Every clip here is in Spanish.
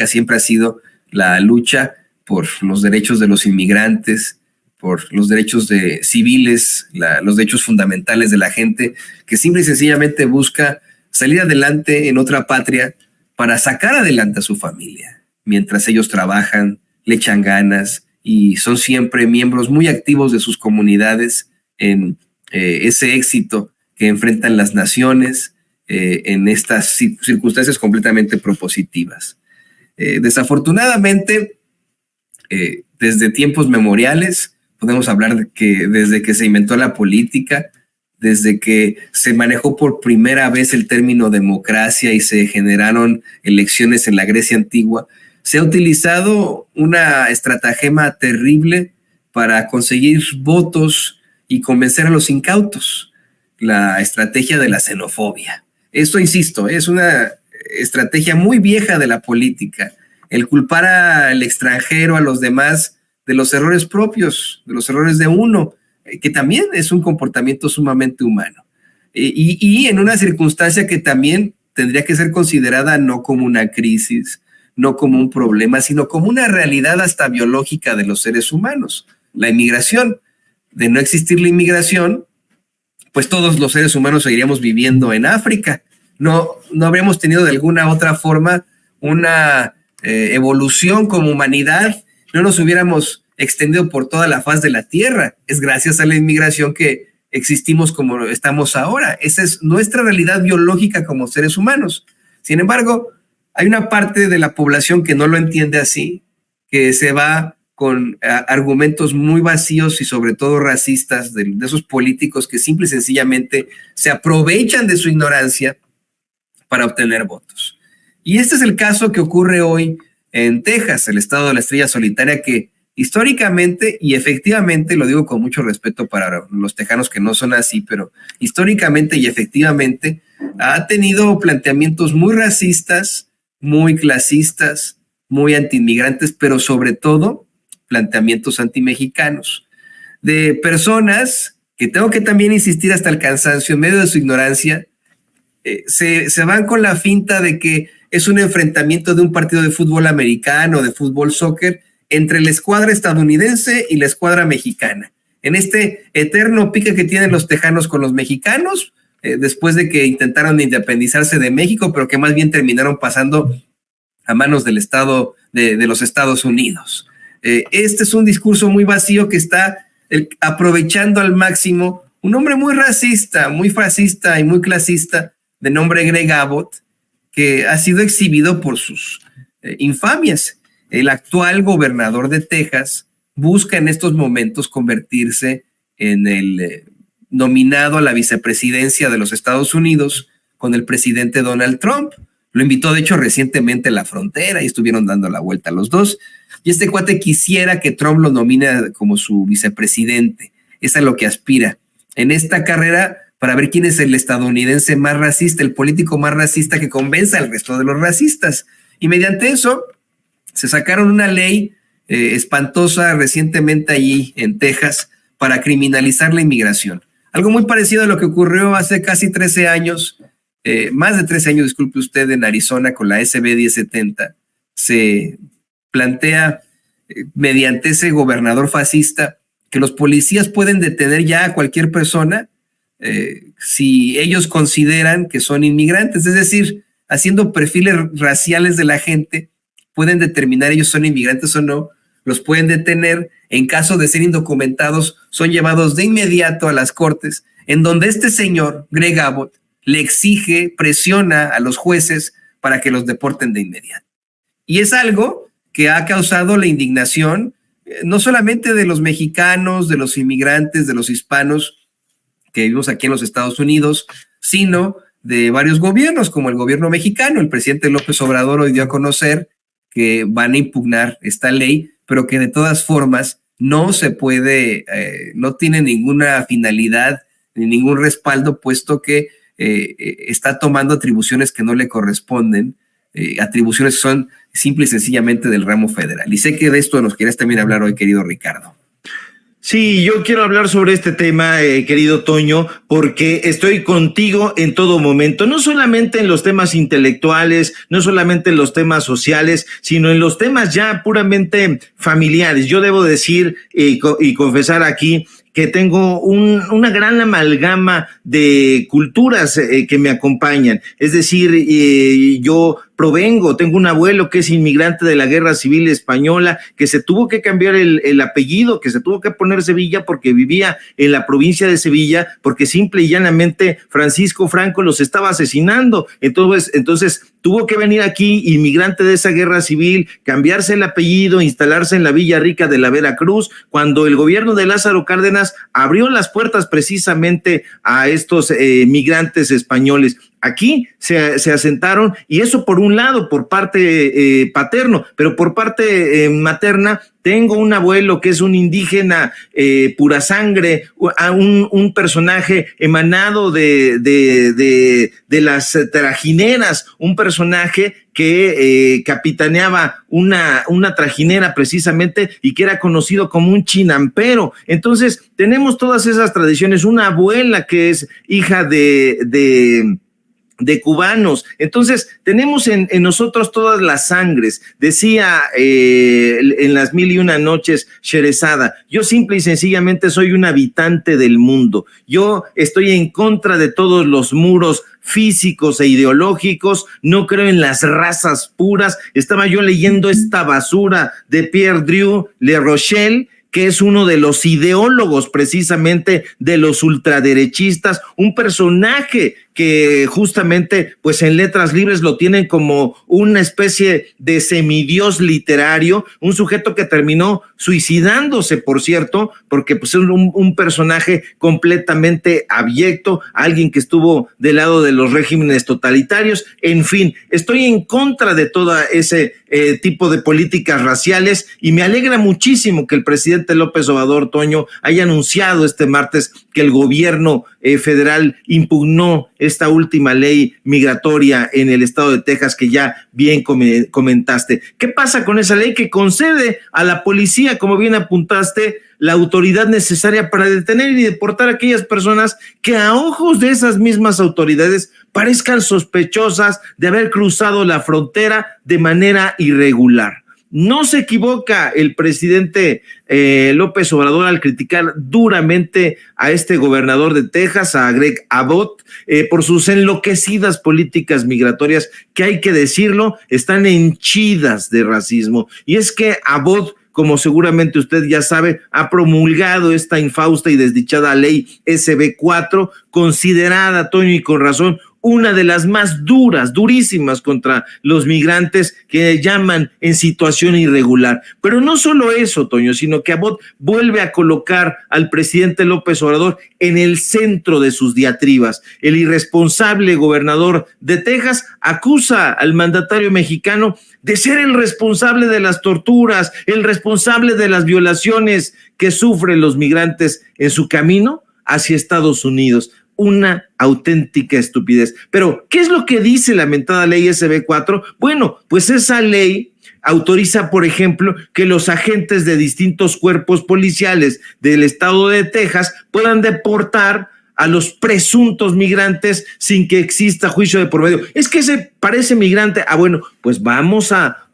siempre ha sido la lucha por los derechos de los inmigrantes, por los derechos civiles, los derechos fundamentales de la gente, que simple y sencillamente busca salir adelante en otra patria para sacar adelante a su familia, mientras ellos trabajan, le echan ganas y son siempre miembros muy activos de sus comunidades en ese éxito que enfrentan las naciones en estas circunstancias completamente propositivas. Desafortunadamente, desde tiempos memoriales, podemos hablar de que desde que se inventó la política, desde que se manejó por primera vez el término democracia y se generaron elecciones en la Grecia antigua, se ha utilizado una estratagema terrible para conseguir votos y convencer a los incautos, la estrategia de la xenofobia. Esto, insisto, es una estrategia muy vieja de la política, el culpar al extranjero, a los demás, de los errores propios, de los errores de uno, que también es un comportamiento sumamente humano. Y en una circunstancia que también tendría que ser considerada no como una crisis, no como un problema, sino como una realidad hasta biológica de los seres humanos, la inmigración. De no existir la inmigración, pues todos los seres humanos seguiríamos viviendo en África. No habríamos tenido de alguna otra forma una evolución como humanidad, no nos hubiéramos extendido por toda la faz de la tierra. Es gracias a la inmigración que existimos como estamos ahora. Esa es nuestra realidad biológica como seres humanos. Sin embargo, hay una parte de la población que no lo entiende así, que se va con argumentos muy vacíos y sobre todo racistas de esos políticos que simple y sencillamente se aprovechan de su ignorancia para obtener votos. Y este es el caso que ocurre hoy en Texas, el estado de la estrella solitaria, que históricamente y efectivamente, lo digo con mucho respeto para los tejanos que no son así, pero históricamente y efectivamente ha tenido planteamientos muy racistas, muy clasistas, muy antiinmigrantes, pero sobre todo planteamientos antimexicanos, de personas que tengo que también insistir hasta el cansancio, en medio de su ignorancia, se van con la finta de que es un enfrentamiento de un partido de fútbol americano, de fútbol soccer, entre la escuadra estadounidense y la escuadra mexicana. En este eterno pique que tienen los tejanos con los mexicanos, después de que intentaron independizarse de México, pero que más bien terminaron pasando a manos del Estado de los Estados Unidos. Este es un discurso muy vacío que está aprovechando al máximo un hombre muy racista, muy fascista y muy clasista de nombre Greg Abbott, que ha sido exhibido por sus infamias. El actual gobernador de Texas busca en estos momentos convertirse en el nominado a la vicepresidencia de los Estados Unidos con el presidente Donald Trump. Lo invitó, de hecho, recientemente a la frontera y estuvieron dando la vuelta los dos. Y este cuate quisiera que Trump lo nomine como su vicepresidente. Es a lo que aspira en esta carrera para ver quién es el estadounidense más racista, el político más racista que convenza al resto de los racistas. Y mediante eso se sacaron una ley espantosa recientemente allí en Texas para criminalizar la inmigración. Algo muy parecido a lo que ocurrió hace casi 13 años, más de 13 años, disculpe usted, en Arizona con la SB 1070. Se plantea mediante ese gobernador fascista que los policías pueden detener ya a cualquier persona si ellos consideran que son inmigrantes, es decir, haciendo perfiles raciales de la gente, pueden determinar ellos son inmigrantes o no, los pueden detener, en caso de ser indocumentados, son llevados de inmediato a las cortes, en donde este señor, Greg Abbott, le exige, presiona a los jueces para que los deporten de inmediato. Y es algo que ha causado la indignación, no solamente de los mexicanos, de los inmigrantes, de los hispanos que vivimos aquí en los Estados Unidos, sino de varios gobiernos, como el gobierno mexicano. El presidente López Obrador hoy dio a conocer que van a impugnar esta ley, pero que de todas formas no se puede, no tiene ninguna finalidad ni ningún respaldo, puesto que está tomando atribuciones que no le corresponden, atribuciones que son simple y sencillamente del ramo federal. Y sé que de esto nos quieres también hablar hoy, querido Ricardo. Sí, yo quiero hablar sobre este tema, querido Toño, porque estoy contigo en todo momento, no solamente en los temas intelectuales, no solamente en los temas sociales, sino en los temas ya puramente familiares. Yo debo decir y confesar aquí que tengo una gran amalgama de culturas que me acompañan. Es decir, yo tengo un abuelo que es inmigrante de la Guerra Civil Española, que se tuvo que cambiar el apellido, que se tuvo que poner Sevilla porque vivía en la provincia de Sevilla, porque simple y llanamente Francisco Franco los estaba asesinando. Entonces tuvo que venir aquí, inmigrante de esa guerra civil, cambiarse el apellido, instalarse en la Villa Rica de la Veracruz, cuando el gobierno de Lázaro Cárdenas abrió las puertas precisamente a estos migrantes españoles. Aquí se asentaron, y eso por un lado, por parte paterno, pero por parte materna, tengo un abuelo que es un indígena pura sangre, un personaje emanado de las trajineras, un personaje que capitaneaba una trajinera precisamente y que era conocido como un chinampero. Entonces tenemos todas esas tradiciones, una abuela que es hija de cubanos. Entonces tenemos en nosotros todas las sangres. Decía en las 1001 noches Sherezada, yo simple y sencillamente soy un habitante del mundo. Yo estoy en contra de todos los muros físicos e ideológicos, no creo en las razas puras. Estaba yo leyendo esta basura de Pierre Drew Le Rochelle, que es uno de los ideólogos precisamente de los ultraderechistas, un personaje que justamente pues en Letras Libres lo tienen como una especie de semidios literario, un sujeto que terminó suicidándose, por cierto, porque pues es un personaje completamente abyecto, alguien que estuvo del lado de los regímenes totalitarios. En fin, estoy en contra de todo ese tipo de políticas raciales, y me alegra muchísimo que el presidente López Obrador, Toño, haya anunciado este martes que el gobierno federal impugnó esta última ley migratoria en el estado de Texas, que ya bien comentaste. ¿Qué pasa con esa ley que concede a la policía, como bien apuntaste, la autoridad necesaria para detener y deportar a aquellas personas que a ojos de esas mismas autoridades parezcan sospechosas de haber cruzado la frontera de manera irregular? No se equivoca el presidente López Obrador al criticar duramente a este gobernador de Texas, a Greg Abbott, por sus enloquecidas políticas migratorias, que hay que decirlo, están henchidas de racismo. Y es que Abbott, como seguramente usted ya sabe, ha promulgado esta infausta y desdichada ley SB4, considerada, Toño, y con razón, una de las más durísimas contra los migrantes que llaman en situación irregular. Pero no solo eso, Toño, sino que Abbott vuelve a colocar al presidente López Obrador en el centro de sus diatribas. El irresponsable gobernador de Texas acusa al mandatario mexicano de ser el responsable de las torturas, el responsable de las violaciones que sufren los migrantes en su camino hacia Estados Unidos. Una auténtica estupidez. Pero, ¿qué es lo que dice la mentada ley SB4? Bueno, pues esa ley autoriza, por ejemplo, que los agentes de distintos cuerpos policiales del estado de Texas puedan deportar a los presuntos migrantes sin que exista juicio de por medio. Es que se parece migrante. Bueno, pues vamos a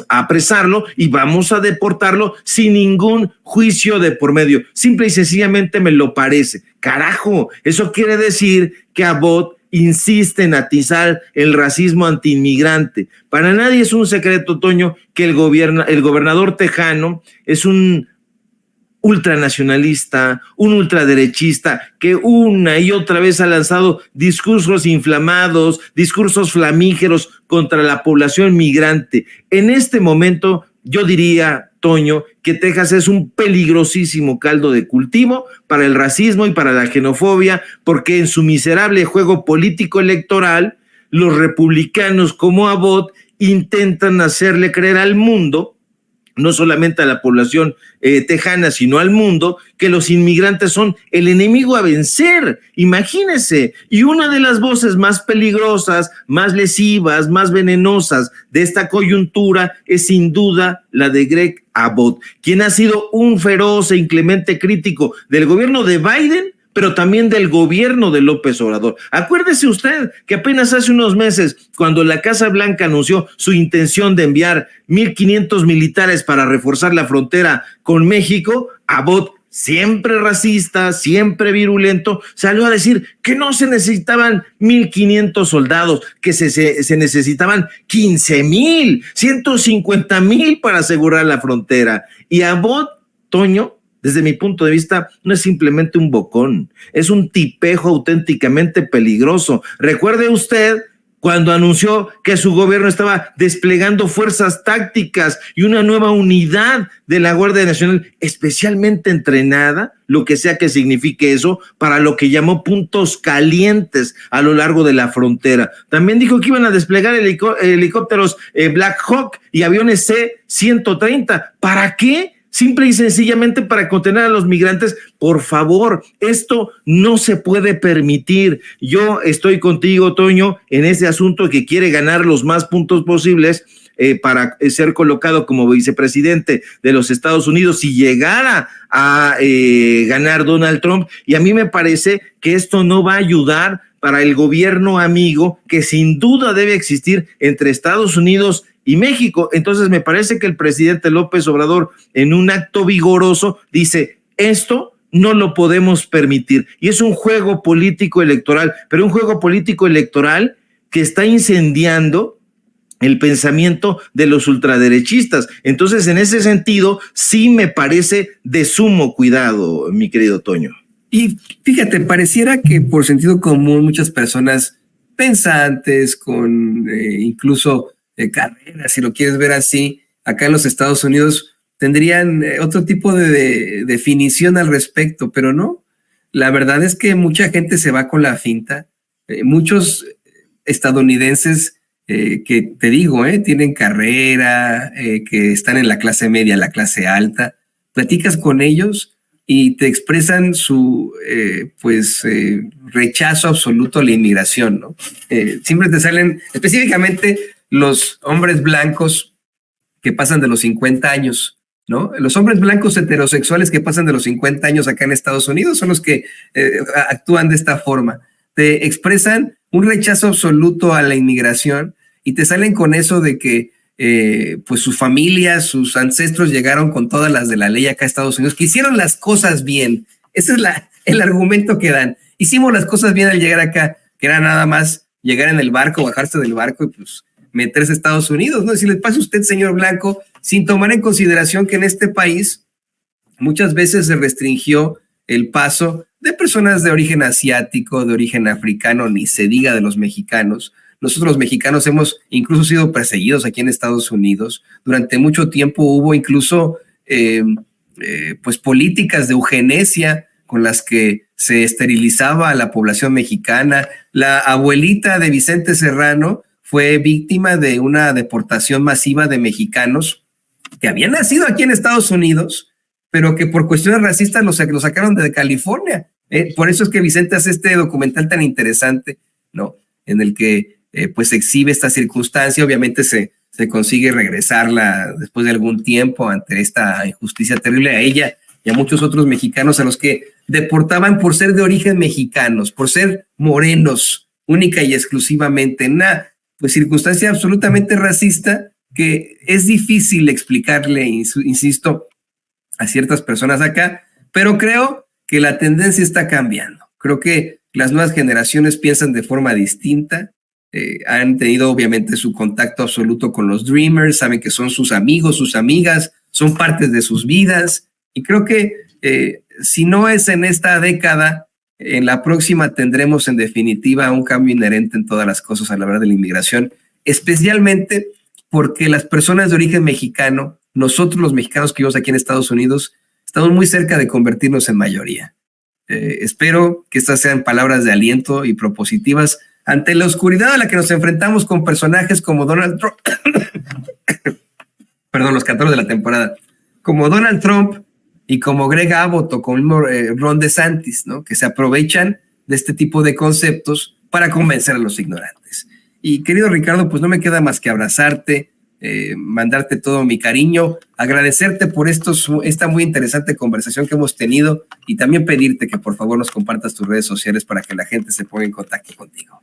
apresarlo y vamos a deportarlo sin ningún juicio de por medio. Simple y sencillamente me lo parece. Carajo, eso quiere decir que Abbott insiste en atizar el racismo antiinmigrante. Para nadie es un secreto, Toño, que el gobernador tejano es un ultranacionalista, un ultraderechista que una y otra vez ha lanzado discursos inflamados, discursos flamígeros contra la población migrante. En este momento, yo diría, Toño, que Texas es un peligrosísimo caldo de cultivo para el racismo y para la xenofobia, porque en su miserable juego político electoral, los republicanos como Abbott intentan hacerle creer al mundo no solamente a la población tejana, sino al mundo, que los inmigrantes son el enemigo a vencer. Imagínense, y una de las voces más peligrosas, más lesivas, más venenosas de esta coyuntura es sin duda la de Greg Abbott, quien ha sido un feroz e inclemente crítico del gobierno de Biden, pero también del gobierno de López Obrador. Acuérdese usted que apenas hace unos meses, cuando la Casa Blanca anunció su intención de enviar 1,500 militares para reforzar la frontera con México, Abbott, siempre racista, siempre virulento, salió a decir que no se necesitaban 1,500 soldados, que se necesitaban 15,000, 150,000 para asegurar la frontera. Y Abbott, Toño, desde mi punto de vista, no es simplemente un bocón, es un tipejo auténticamente peligroso. Recuerde usted cuando anunció que su gobierno estaba desplegando fuerzas tácticas y una nueva unidad de la Guardia Nacional especialmente entrenada, lo que sea que signifique eso, para lo que llamó puntos calientes a lo largo de la frontera. También dijo que iban a desplegar helicópteros Black Hawk y aviones C-130. ¿Para qué? Simple y sencillamente para contener a los migrantes. Por favor, esto no se puede permitir. Yo estoy contigo, Toño, en ese asunto que quiere ganar los más puntos posibles para ser colocado como vicepresidente de los Estados Unidos si llegara a ganar Donald Trump. Y a mí me parece que esto no va a ayudar para el gobierno amigo que sin duda debe existir entre Estados Unidos y México. Entonces me parece que el presidente López Obrador, en un acto vigoroso, dice: esto no lo podemos permitir. Y es un juego político electoral, pero un juego político electoral que está incendiando el pensamiento de los ultraderechistas. Entonces, en ese sentido, sí me parece de sumo cuidado, mi querido Toño. Y fíjate, pareciera que por sentido común muchas personas pensantes, con incluso carreras, si lo quieres ver así, acá en los Estados Unidos tendrían otro tipo de definición al respecto, pero no. La verdad es que mucha gente se va con la finta. Muchos estadounidenses que te digo, tienen carrera, que están en la clase media, la clase alta, platicas con ellos y te expresan su rechazo absoluto a la inmigración, ¿no? Siempre te salen específicamente los hombres blancos que pasan de los 50 años, ¿no? Los hombres blancos heterosexuales que pasan de los 50 años acá en Estados Unidos son los que actúan de esta forma. Te expresan un rechazo absoluto a la inmigración y te salen con eso de que pues sus familias, sus ancestros llegaron con todas las de la ley acá a Estados Unidos, que hicieron las cosas bien. Ese es el argumento que dan. Hicimos las cosas bien al llegar acá, que era nada más llegar en el barco, bajarse del barco y pues meterse a Estados Unidos, ¿no? Si le pasa a usted, señor Blanco, sin tomar en consideración que en este país muchas veces se restringió el paso de personas de origen asiático, de origen africano, ni se diga de los mexicanos. Nosotros los mexicanos hemos incluso sido perseguidos aquí en Estados Unidos. Durante mucho tiempo hubo incluso pues políticas de eugenesia con las que se esterilizaba a la población mexicana. La abuelita de Vicente Serrano fue víctima de una deportación masiva de mexicanos que habían nacido aquí en Estados Unidos, pero que por cuestiones racistas los sacaron de California. Por eso es que Vicente hace este documental tan interesante, ¿no? En el que pues exhibe esta circunstancia. Obviamente se consigue regresarla después de algún tiempo ante esta injusticia terrible a ella y a muchos otros mexicanos a los que deportaban por ser de origen mexicanos, por ser morenos, única y exclusivamente. Una pues circunstancia absolutamente racista que es difícil explicarle, insisto, a ciertas personas acá, pero creo que la tendencia está cambiando. Creo que las nuevas generaciones piensan de forma distinta, han tenido obviamente su contacto absoluto con los Dreamers, saben que son sus amigos, sus amigas, son partes de sus vidas, y creo que si no es en esta década, en la próxima tendremos en definitiva un cambio inherente en todas las cosas a la hora de la inmigración, especialmente porque las personas de origen mexicano, nosotros los mexicanos que vivimos aquí en Estados Unidos, estamos muy cerca de convertirnos en mayoría. Espero que estas sean palabras de aliento y propositivas ante la oscuridad a la que nos enfrentamos con personajes como Donald Trump, los 14 de la temporada, como Donald Trump y como Greg Abbott o como Ron DeSantis, ¿no? Que se aprovechan de este tipo de conceptos para convencer a los ignorantes. Y querido Ricardo, pues no me queda más que abrazarte, mandarte todo mi cariño, agradecerte por esta muy interesante conversación que hemos tenido y también pedirte que por favor nos compartas tus redes sociales para que la gente se ponga en contacto contigo.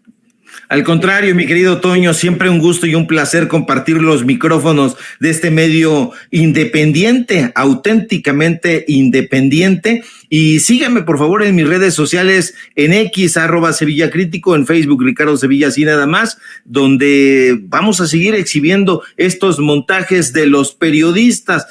Al contrario, mi querido Toño, siempre un gusto y un placer compartir los micrófonos de este medio independiente, auténticamente independiente. Y síganme, por favor, en mis redes sociales, en X, @SevillaCrítico, en Facebook, Ricardo Sevilla, así nada más, donde vamos a seguir exhibiendo estos montajes de los periodistas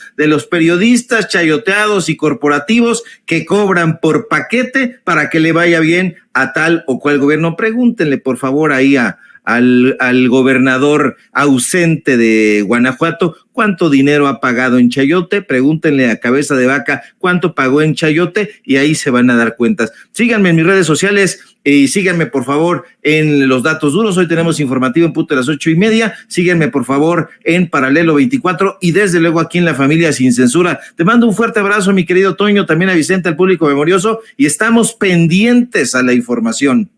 chayoteados y corporativos que cobran por paquete para que le vaya bien a tal o cual gobierno. Pregúntenle, por favor, ahí al gobernador ausente de Guanajuato cuánto dinero ha pagado en chayote. Pregúntenle a Cabeza de Vaca cuánto pagó en chayote y ahí se van a dar cuentas. Síganme en mis redes sociales y síganme por favor en Los Datos Duros. Hoy tenemos informativo en punto de las 8:30. Síganme por favor en Paralelo 24 y desde luego aquí en La Familia Sin Censura. Te mando un fuerte abrazo, mi querido Toño, también a Vicente, al público memorioso, y estamos pendientes a la información.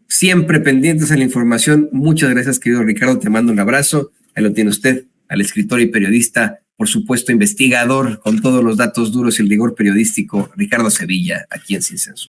Siempre pendientes a la información. Muchas gracias, querido Ricardo. Te mando un abrazo. Ahí lo tiene usted, al escritor y periodista, por supuesto, investigador con todos los datos duros y el rigor periodístico, Ricardo Sevilla, aquí en Sin Censura.